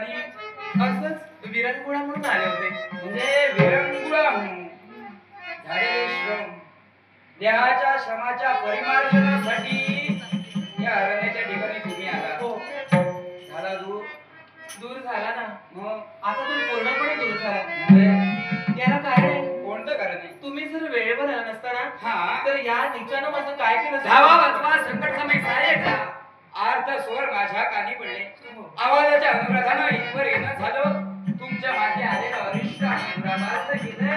आणि असंच विरंगुळा म्हणून आले होते. म्हणजे विरंगुळा म्हणून झालेले श्रम देहाच्या श्रमाच्या परिमार्जनासाठी या अरण्याच्या ठिकाणी तुम्ही आला. हो, झाला दूर दूर झाला ना. मग आता तुम्ही पूर्णपणे दूर झाला. म्हणजे याला कारण आहे. कोणतं कारण आहे? तुम्ही जर वेळेवर आला नसता ना, हा तर या नीचानं माझं काय केलं असतं? धावा वाचवा संकट समय सहाय्यक अर्ध स्वर माझ्या कानी पडले. आवाजाच्या अनुराधानं इथवर येणं झालं. तुमच्या मागे आलेलं अरिष्ट आणि दुराभास केलंय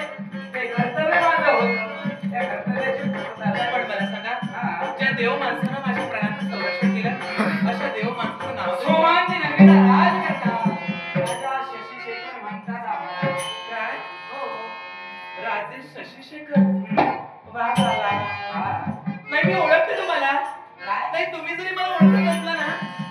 ते कर्तव्य माझं होतं. त्या कर्तव्याची पूर्तता पण मला सांगा, हा ज्या देव माणसानं माझ्या प्राणाचं संरक्षण केलं, अशा देव माणसाचं नाव काय? सोमांची नगरीला राज करता राजा शशीशेखर म्हणतात आम्हाला. काय? हो राजे शशीशेखर. वा वा वा. नाही, मी ओळखते तुम्हाला. काय नाही, तुम्ही जरी मला ओळखत नसला ना,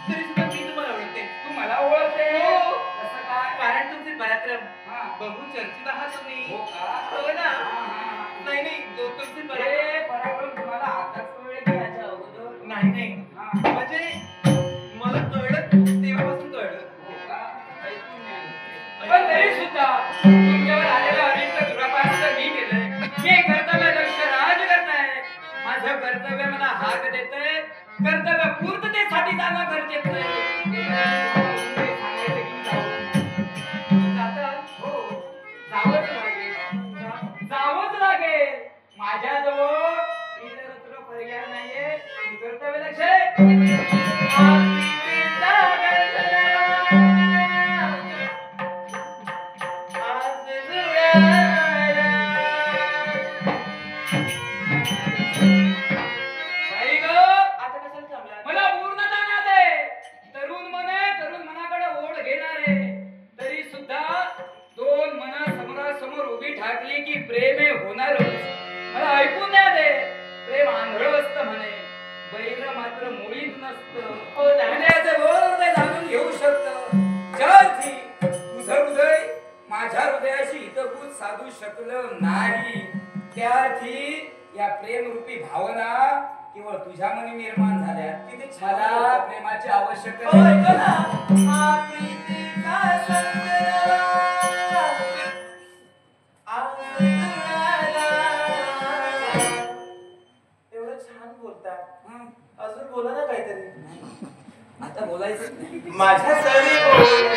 तरी सुद्धा मी तुम्हाला ओळखते. तू मला ओळखते? हो. कसं काय? कारण तुमचे पराक्रम हा. बहुचर्चित आहात तुम्ही. हो का? हो ना. हा, हा. नाही नाही, तुमचे पराक्रम. हे पराक्रम तुम्हाला आताच वेळ घ्यायच्या अगोदर नाही नाही, हा. म्हणजे मला कळलं तेव्हापासून कळलं. हो का? ऐकून नाही. पण तरी सुद्धा तुमच्यावर आलेला अरिष्ट दुरापास्त मी केलंय. मी कर्तव्य लक्ष राज करताय. माझं कर्तव्य मला हाक देतंय. कर्तव्य पूर्ततेसाठी जाणं गरजेचं आहे. ते सांगायचं की जाऊ. जाता? हो, जावंच लागेल. जावंच लागेल. माझ्याजवळ इतरत्र पर्याय नाहीये. मी कर्तव्य लक्ष आता कशाला थांबला? मला पूर्णता ना दे. तरुण मनाकडे ओढ घेणारे तरी सुद्धा दोन मन समोरासमोर उभी ठाकली की प्रेम हे होणारच. मला ऐकून द्या दे. प्रेम आंधळ असतं म्हणे, बैर मात्र मुळीच नसतं. हो ना. हृदयाचं हृदय जाणून घेऊ शकतं. ज्यार्थी तुझं हृदय माझ्या हृदयाशी हितभूत साधू शकलं नाही, त्यार्थी या प्रेमरूपी भावना केवळ तुझ्या मनी निर्माण झाल्या. किती छाला प्रेमाची आवश्यकता हो, आहे. ऐका ना. हा प्रीतीचा संग्राम आज जुळाला. एवढं छान बोलता. हं. अजून बोला ना काहीतरी. आता बोलायचं नाही. माझ्या सरी बोल